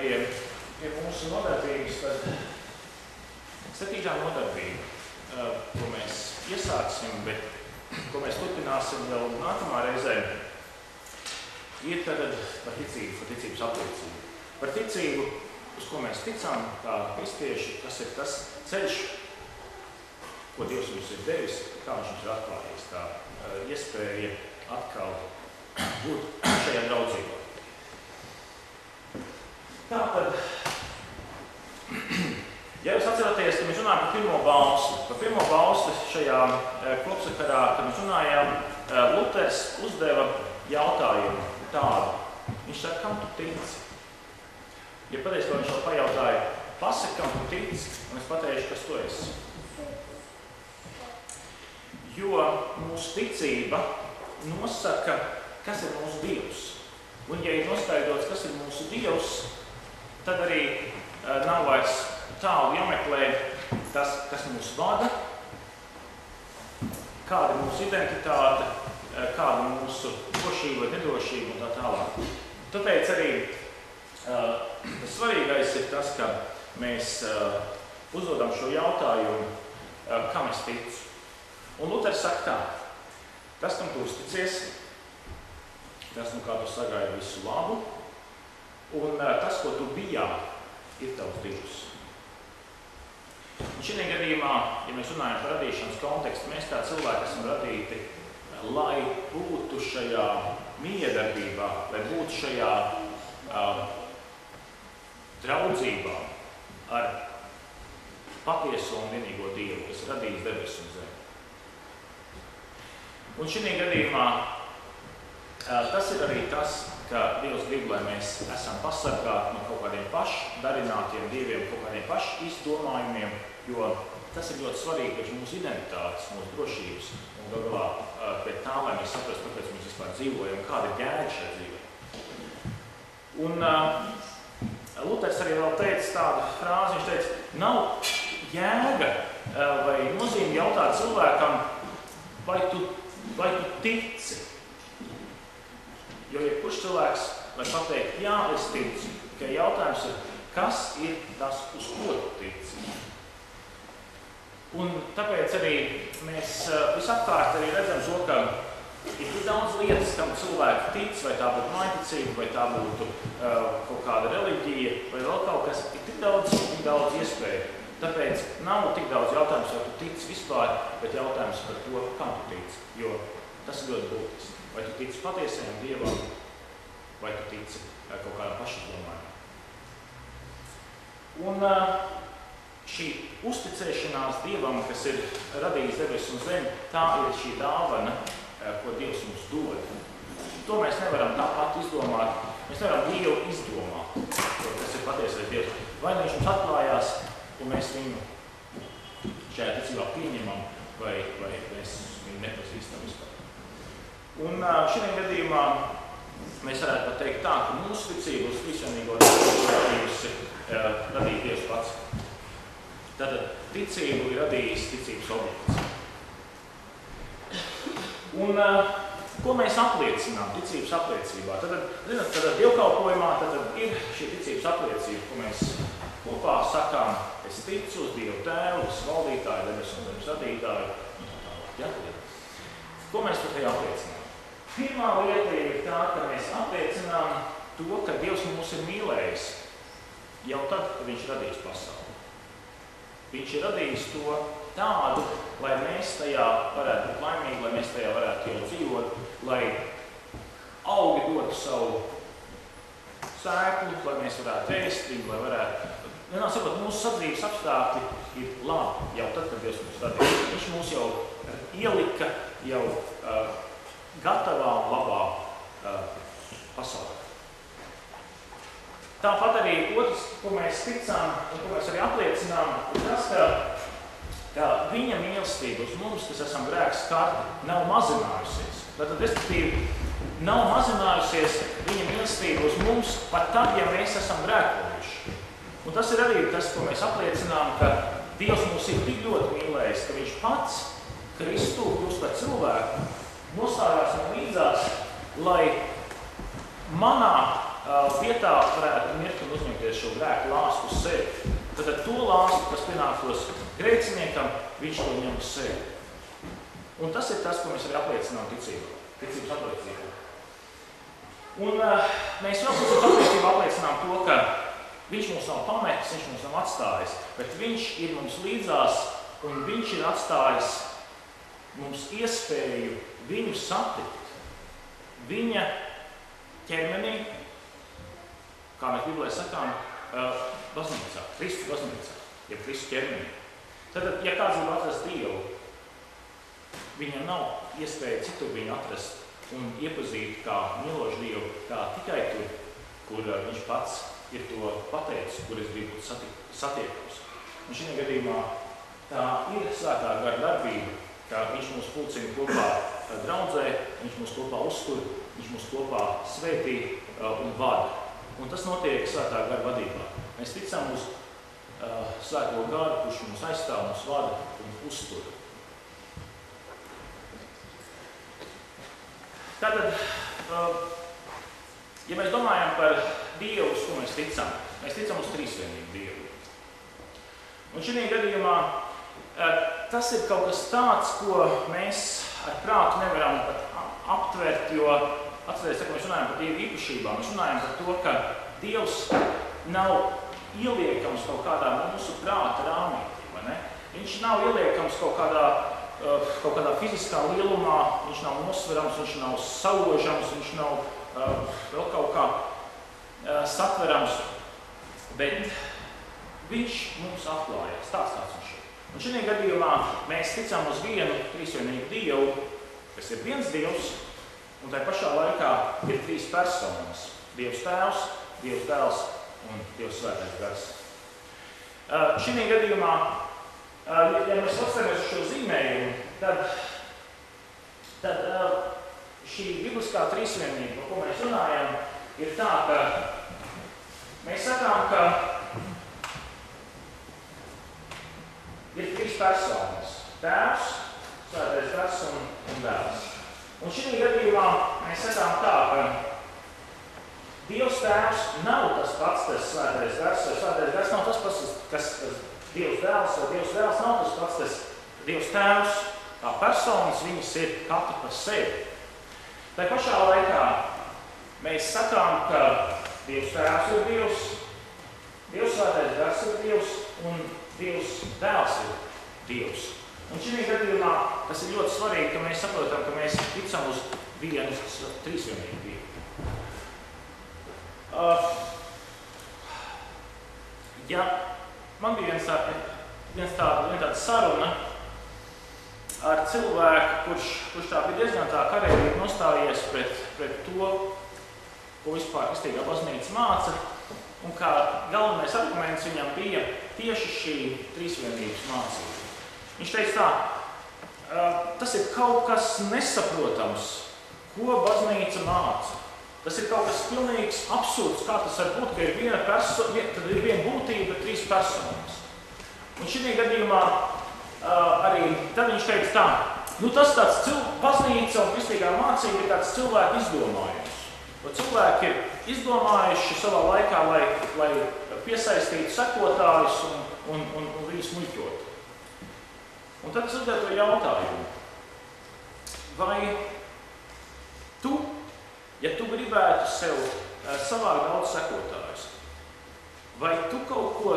pie mūsu nodarbības, tad 7. nodarbība, ko mēs iesāksim, bet ko mēs turpināsim jau nākamā reizē, ir tad par ticību, par ticības apliecību. Par ticību, uz ko mēs ticām, kā kristieši, kas ir tas ceļš, ko Dievs mums ir devis, kā viņš mums ir atklājies, tā iespēja atkal būt šajā draudzībā. Tātad, ja jūs atceraties, ka mēs runājam par pirmo balstu. Par pirmo balstu šajā kopsakarā, kad mēs runājām, Luters uzdeva jautājumu tādu. Viņš saka, kam tu tici? Ja patiesībā viņš vēl pajautāja, pasaka, kam tu tici, un es pateikšu, kas tu esi. Jo mūsu ticība nosaka, kas ir mūsu Dievs. Un ja ir noskaidrots, kas ir mūsu Dievs, tad arī nav vairs tālu jāmeklē tas, kas mūs vada, kāda ir mūsu identitāte, kāda ir mūsu drošība vai nedrošība un tā tālāk. Tāpēc arī tas svarīgais ir tas, ka mēs uzdodam šo jautājumu, kam es ticu. Un Luters saka tā, tas, kam tu uzticies, tas, kā tu sagaidi visu labu, un tas, ko tu bijā, ir tavs Dievs. Un šī gadījumā, ja mēs runājam par radīšanas kontekstu, mēs kā cilvēki esam radīti, lai būtu šajā miedarbībā, lai būtu šajā draudzībā ar patieso un vienīgo Dievu, kas radījis debesis un zemi. Un šī gadījumā tas ir arī tas, ka Dievs grib, lai mēs esam pasargāti no kaut kādiem pašdarinātiem dieviem, kaut kādiem pašizdomājumiem, jo tas ir ļoti svarīgi pēc mūsu identitātes, mūsu drošības un galā pēc tā, lai mēs saprastu, kāpēc mēs vispār dzīvojam, kāda ir jēga šajā dzīvē. Un Luters arī vēl teica tādu frāzi, viņš teica, nav jēga vai nozīme jautāt cilvēkam, vai tu tici. Jo jebkurš cilvēks var pateikt, jā, es ticu, ka jautājums ir, kas ir tas, uz ko tu tici. Un tāpēc arī mēs visapkārt arī redzam to, ka ir tik daudz lietas, kam cilvēki tic, vai tā būtu mājticība, vai tā būtu kaut kāda reliģija, vai vēl kaut kas, ir tik daudz iespēju. Tāpēc nav tik daudz jautājums, vai tu tici vispār, bet jautājums par to, kam tu tici, jo tas ir ļoti būtiski. Vai tu tici patiesajam Dievam, vai tu tici kaut kādam pašizdomājumam. Un šī uzticēšanās Dievam, kas ir radījis debesis un zemi, tā ir šī dāvana, ko Dievs mums dod. To mēs nevaram tāpat izdomāt. Mēs nevaram Dievu izdomāt, kas ir patiesais Dievs. Vai viņš mums atklājās, un mēs viņu šajā ticībā pieņemam, vai mēs viņu nepazīstam vispār. Un šī gadījumā mēs varētu pat teikt tā, ka mūsu ticība uz visvienīgo radīja Dievs pats. Tātad ticību ir radījis ticības objekts. Un ko mēs apliecinām ticības apliecībā? Tad dievkalpojumā ir šī ticības apliecība, ko mēs kopā sakām, es ticu uz Dievu Tēvu, uz valdītāju, debesu un zemes radītāju un tā tālāk. Ja? Ko mēs par tajā apliecinām? Pirmā lieta ir tā, ka mēs apliecinām to, ka Dievs mūs ir mīlējis jau tad, kad viņš radījis pasauli. Viņš ir radījis to tādu, lai mēs tajā varētu būt laimīgi, lai mēs tajā varētu jau dzīvot, lai augi dotu savu sēklu, lai mēs varētu ēst viņu, lai varētu... Vienā sakot, mūsu sadzīves apstākļi ir labi jau tad, kad Dievs mums radījis. Viņš mūs jau ielika jau gatavā un labā pasaulē. Tāpat arī otrs, ko mēs ticām un ko mēs arī apliecinām, ir tas, ka viņa mīlestība uz mums, kas esam grēks skarti, nav mazinājusies. Tātad, respektīvi, nav mazinājusies viņa mīlestība uz mums pat tad, ja mēs esam grēkojuši. Un tas ir arī tas, ko mēs apliecinām, ka Dievs mūs ir tik ļoti mīlējis, ka viņš pats Kristu kļūst par cilvēku, nostājās un līdzās, lai manā vietā varētu mirt un uzņemties šo grēku lāstu uz sevi. Tad to lāstu, kas pienāktos grēciniekam, viņš to ņem uz sevi. Un tas ir tas, ko mēs arī apliecinām ticības apliecībā. Un mēs vēl ticības apliecībā apliecinām to, ka viņš mūs nav pametis, viņš mūs nav atstājis, bet viņš ir mums līdzās un viņš ir atstājis mums iespēju viņu satikt. Viņa ķermenī, kā mēs Bībelē sakām, baznīcā, Kristus baznīcā, jeb Kristus ķermenī. Tad, ja kāds grib atrast Dievu, viņam nav iespēja citur viņu atrast un iepazīt kā mīlošu Dievu, kā tikai tur, kur viņš pats ir to pateicis, kur es gribu satiekams. Un šajā gadījumā tā ir svētā gara darbība, kā viņš mūs pulcina kopā draudzē, viņš mūs kopā uztur, viņš mūs kopā svētī un vada. Un tas notiek svētā gara vadībā. Mēs ticam uz svēto garu, kurš mūs aizstāv, mūs vada un uztur. Tātad, ja mēs domājam par Dievu, uz ko mēs ticam uz trīsvienīgu Dievu. Un šajā gadījumā tas ir kaut kas tāds, ko mēs ar prātu nevaram pat aptvert, jo atcerieties, ka mēs runājam par Dievu īpašībām, mēs runājam par to, ka Dievs nav ieliekams kaut kādā mūsu prāta rāmītī, vai ne? Viņš nav ieliekams kaut kādā fiziskā lielumā, viņš nav nosverams, viņš nav saužams, viņš nav vēl kaut kā satverams, bet viņš mums atklājas, tāds viņš ir. Un šajā gadījumā mēs ticam uz vienu trīsvienīgu Dievu, kas ir viens Dievs, un tai pašā laikā ir trīs personas – Dievs Tēvs, Dievs Dēls un Dievs Svētais Gars. Šajā gadījumā, ja mēs atceramies uz šo zīmējumu, tad šī bibliskā trīsvienība, par ko mēs runājam, ir tā, ka mēs sakām, ka ir trīs personas – Tēvs, Svētais Gars un Dēls. Un šajā gadījumā mēs sakām tā, ka Dievs Tēvs nav tas pats, kas Svētais Gars, vai Svētais Gars nav tas pats, kas Dievs Dēls, vai Dievs Dēls nav tas pats, kas Dievs Tēvs. Kā personas viņas ir katra par sevi. Tā pašā laikā mēs sakām, ka Dievs Tēvs ir Dievs, Dievs Svētais Gars ir Dievs un Dievs Dēls ir Dievs. Un šajā gadījumā tas ir ļoti svarīgi, ka mēs saprotam, ka mēs ticam uz vienu trīsvienīgu Dievu. Ja man bija viena tāda saruna ar cilvēku, kurš tā bija diezgan tā kareivīgi nostājies pret to, ko vispār kristīgā baznīca māca, un kā galvenais arguments viņam bija tieši šī trīsvienības mācība. Viņš teica tā, tas ir kaut kas nesaprotams, ko baznīca māca. Tas ir kaut kas pilnīgs absurds, kā tas var būt, ka ir viena būtība, bet trīs personas. Un šajā gadījumā arī tad viņš teica tā, tas tāds baznīca un kristīgā mācība ir tāds cilvēku izdomājums. Cilvēki ir izdomājuši savā laikā, lai piesaistītu sekotājus un viņus muļķot. Un tad es uzdevu to jautājumu, vai tu, ja tu gribētu sev savākt daudz sekotājus, vai tu kaut ko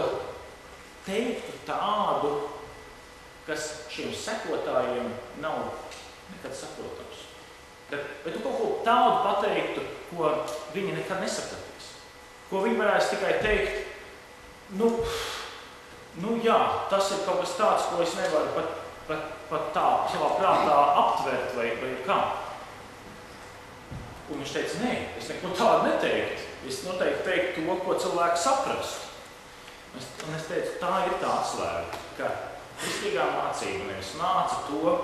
teiktu tādu, kas šiem sekotājiem nav nekad saprotams? Vai tu kaut ko tādu pateiktu, ko viņi nekad nesapratīs? Ko viņi varēs tikai teikt, jā, tas ir kaut kas tāds, ko es nevaru pat tā savā prātā aptvert vai kā. Un viņš teica, nē, es neko tādu neteiktu. Es noteikti teiktu to, ko cilvēki saprast. Un es teicu, tā ir tā atslēga, ka kristīgā mācība nevis māca to,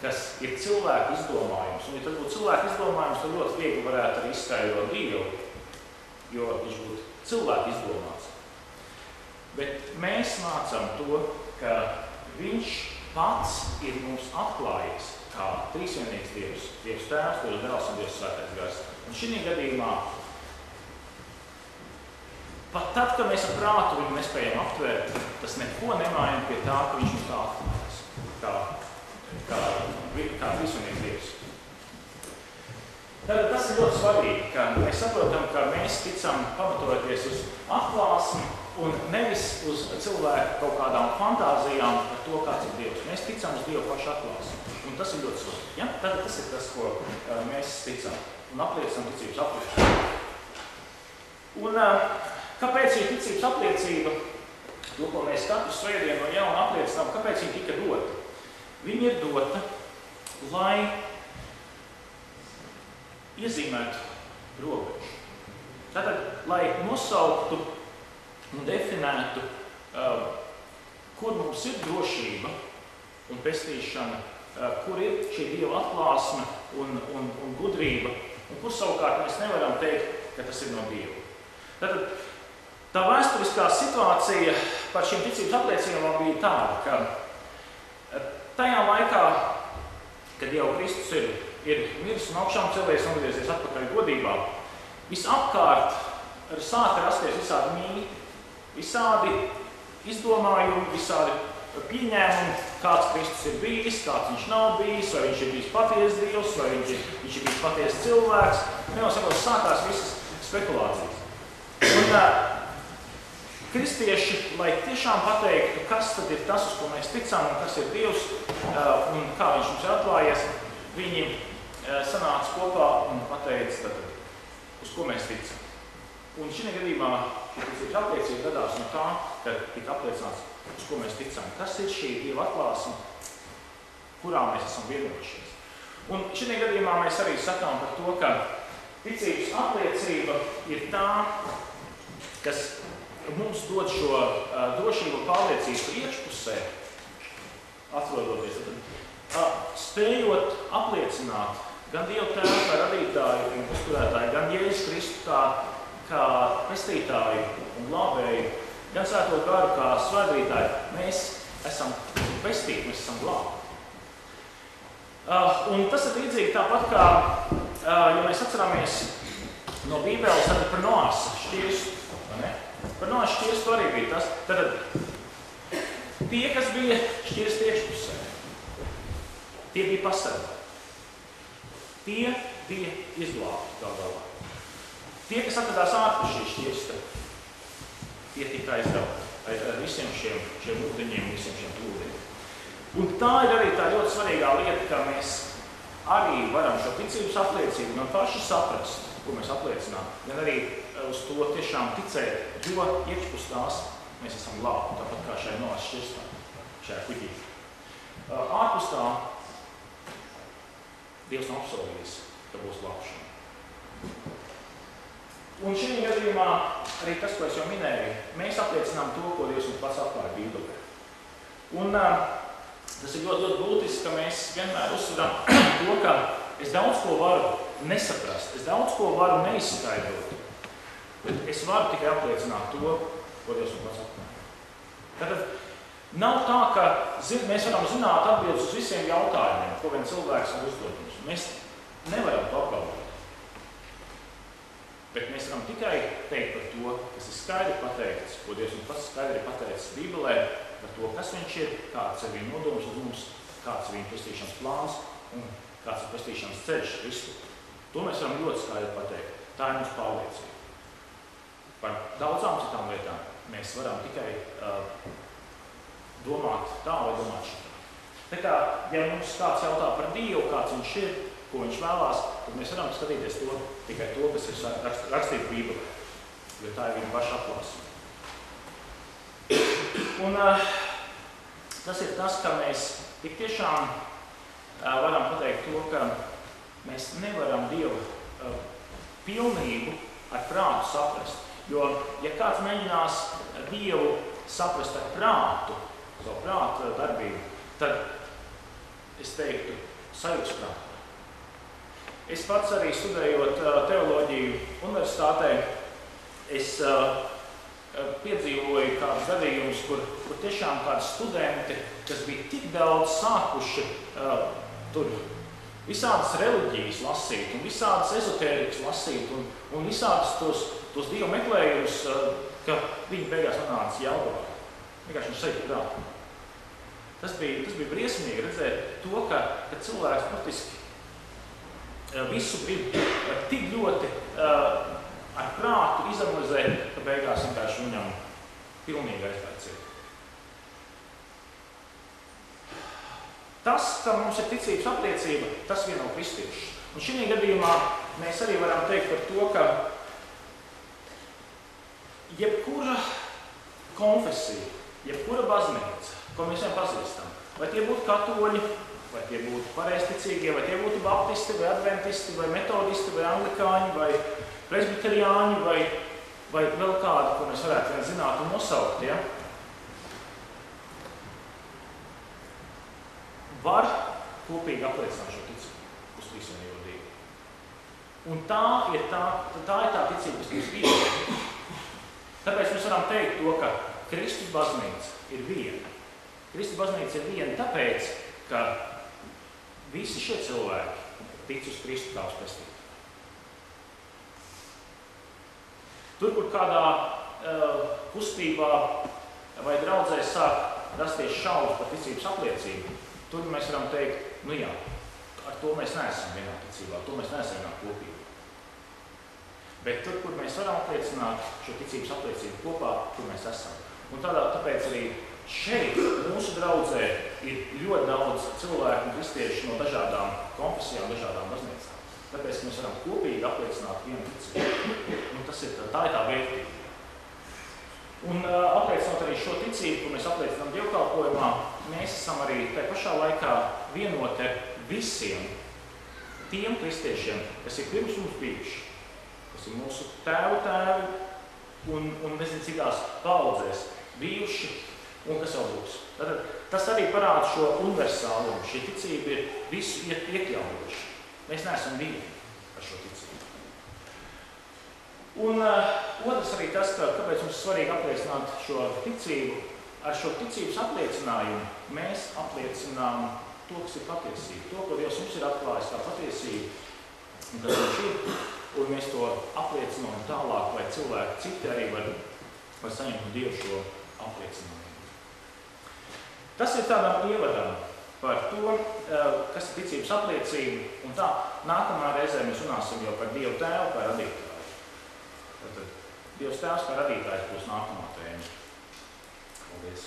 kas ir cilvēku izdomājums. Un ja tad būtu cilvēku izdomājums, tad ļoti viegli varētu arī izskaidrot Dievu, jo viņš būtu cilvēku izdomāts. Bet mēs mācām to, ka viņš pats ir mums atklājis kā trīsvienīgs Dievs, Dievs Tēvs, Dievs Dēls un Dievs Svētais Gars. Un šajā gadījumā pat tad, kad mēs ar prātu viņu nespējam aptvērt, tas neko nemaina pie tā, ka viņš mums tā atklājas, kā visunieks Dievs. Tātad tas ir ļoti svarīgi, ka mēs saprotam, ka mēs ticam pamatojoties uz atklāsmi un nevis uz cilvēku kaut kādām fantāzijām par to, kāds ir Dievs. Mēs ticam uz Dievu pašu atklāsmi. Un tas ir ļoti svarīgi. Ja? Tātad tas ir tas, ko mēs ticam un apliecinām ticības apliecību. Un kāpēc šī ticības apliecība, to, ko mēs katru svētdienu no jauna apliecinām, kāpēc viņa tika dota? Viņa ir dota, lai iezīmētu robežu. Tātad, lai nosauktu un definētu, kur mums ir drošība un pestīšana, kur ir šī Dieva atklāsme un gudrība, un kur savukārt mēs nevaram teikt, ka tas ir no Dieva. Tātad, tā vēsturiskā situācija par šīm ticības apliecībām bija tāda, ka tajā laikā, kad jau Kristus ir miris un augšām celējies un atgriezies atpakaļ godībā, visapkārt sāka rasties visādi mīti, visādi izdomājumi, visādi pieņēmumi, kāds Kristus ir bijis, kāds viņš nav bijis, vai viņš ir bijis patiesa Dievs, vai viņš ir bijis patiesa cilvēks. Sakot, sākās visas spekulācijas. Un kristieši, lai tiešām pateiktu, kas tad ir tas, uz ko mēs ticam, un kas ir Dievs, un kā viņš mums ir atklājies, viņi sanāca kopā un pateica, uz ko mēs ticam. Un šī gadījumā šī ticības apliecība radās no tā, ka tika apliecināts, uz ko mēs ticam. Kas ir šī Dieva atklāsme, kurā mēs esam vienojušies. Un šī gadījumā mēs arī sakām par to, ka ticības apliecība ir tā, kas mums dod šo drošību pārliecību iekšpusē, atrodoties. Spējot apliecināt gan Dievu Tēvu kā radītāju un uzturētāju, gan Jēzus Kristu kā pestītāju un glābēju, gan Svēto Garu kā svētdarītāju, mēs esam pestīti, mēs esam glābti. Un tas ir līdzīgi tāpat kā, ja mēs atceramies no Bībeles par Noas šķirstu. Par Noas šķirstu arī bija tas. Tad tie, kas bija šķirsti iekšpusē, tie bija pasargāti. Tie bija izglābti galvā. Tie, kas atradās ārpus šī šķirsta, tie tika aizdauti ar visiem šiem ūdeņiem, visiem šiem plūdiem. Un tā ir arī tā ļoti svarīgā lieta, ka mēs arī varam šo ticības apliecību gan paši saprast, ko mēs apliecinām, gan arī uz to tiešām ticēt, jo iekšpus tās mēs esam glābti, tāpat kā šajā Noas šķirstā, šajā kuģī. Ārpus tā Dievs nav apsolījis, ka būs glābšana. Un šī gadījumā arī tas, ko es jau minēju, mēs apliecinām to, ko Dievs mums pats atklāja Bībelē. Un tas ir ļoti būtiski, ka mēs vienmēr uzsveram to, ka es daudz ko varu nesaprast, es daudz ko varu neizskaidrot, bet es varu tikai apliecināt to, ko Dievs mums pats atklāja. Tātad nav tā, ka mēs varam zināt atbildes uz visiem jautājumiem, ko vien cilvēks var uzdot mums. Mēs nevaram to apgalvot. Bet mēs varam tikai teikt par to, kas ir skaidri pateikts, ko Dievs mums pats skaidri pateicis Bībelē, par to, kas viņš ir, kāds ir viņa nodoms uz mums, kāds ir viņa pestīšanas plāns un kāds ir pestīšanas ceļš Kristu. To mēs varam ļoti skaidri pateikt. Tā ir mums pārliecība. Par daudzām citām lietām mēs varam tikai domāt tā vai domāt šitā. Tā kā, ja mums kāds jautā par Dievu, kāds viņš ir, ko viņš vēlās, tad mēs varam skatīties tikai to, kas ir rakstīts Bībelē, jo tā ir viņa paša atklāsme. Un tas ir tas, ka mēs tik tiešām varam pateikt to, ka mēs nevaram Dievu pilnību ar prātu saprast. Jo, ja kāds mēģinās Dievu saprast ar prātu, savu prātu darbību, tad es teiktu sajūtas prātā. Es pats arī studējot teoloģiju universitātē, es piedzīvoju kādus gadījumus, kur tiešām kādi studenti, kas bija tik daudz sākuši tur visādas reliģijas lasīt, un visādas ezotērikas lasīt, un visādas tos Dievu meklējumus, ka viņi beigās nonāca Jelgavā. Vienkārši viņš sajūt prātā. Tas bija briesmīgi redzēt to, ka cilvēks praktiski visu grib tik ļoti ar prātu izanalizēt, ka beigās vienkārši viņam pilnīgi aizvērciet. Tas, ka mums ir ticības apliecība, tas vieno kristiešus. Un šī gadījumā mēs arī varam teikt par to, ka jebkura konfesija, jebkura baznīca, ko mēs jau pazīstam, vai tie būtu katoļi, vai tie būtu pareizticīgie, vai tie būtu baptisti, vai adventisti, vai metodisti, vai anglikāņi, vai presbiteriāņi, vai vēl kādi, ko mēs varētu vien zināt un nosaukt, ja? Var kopīgi apliecināt šo ticību uz trīsvienīgo Dievu. Un tā ir tā ticība, kas mums ir. Tāpēc mēs varam teikt to, ka Kristus baznīca ir viena. Kristus baznīca ir viena tāpēc, ka visi šie cilvēki tic uz Kristu kā uz pestību. Tur, kur kādā kustībā vai draudzē sāk rasties šaubas par ticības apliecību, tur mēs varam teikt, nu jā, ar to mēs neesam vienā ticībā, to mēs neesam vienā kopībā. Bet tur, kur mēs varam apliecināt šo ticības apliecību kopā, tur mēs esam. Un tāpēc arī šeit mūsu draudzē ir ļoti daudz cilvēku un kristiešu no dažādām konfesijām, dažādām baznīcām. Tāpēc mēs varam kopīgi apliecināt vienu ticību. Un tā ir tā vērtība. Un apliecinot arī šo ticību, ko mēs apliecinām dievkalpojumā, mēs esam arī tajā pašā laikā vienoti ar visiem tiem kristiešiem, kas ir pirms mums bijuši, kas ir mūsu tēvu tēvi un nezinu citās paudzēs bijuši un kas vēl būs. Tas arī parāda šo universālumu. Šī ticība ir visu iekļaujoša. Mēs neesam vieni ar šo ticību. Un otrs arī tas, kāpēc mums ir svarīgi apliecināt šo ticību. Ar šo ticības apliecinājumu mēs apliecinām to, kas ir patiesība. To, ko Dievs mums ir atklājis kā patiesība, un kas viņš ir, un mēs to apliecinām tālāk, lai cilvēki citi arī var saņemt no Dieva šo apliecinājumu. Tas ir tādām ievadām par to, kas ir ticības apliecība, un tā nākamā reizē mēs runāsim jau par Dievu tēvu, kā radītāju. Tātad Dievs tēvs kā radītājs būs nākamā tēma. Paldies!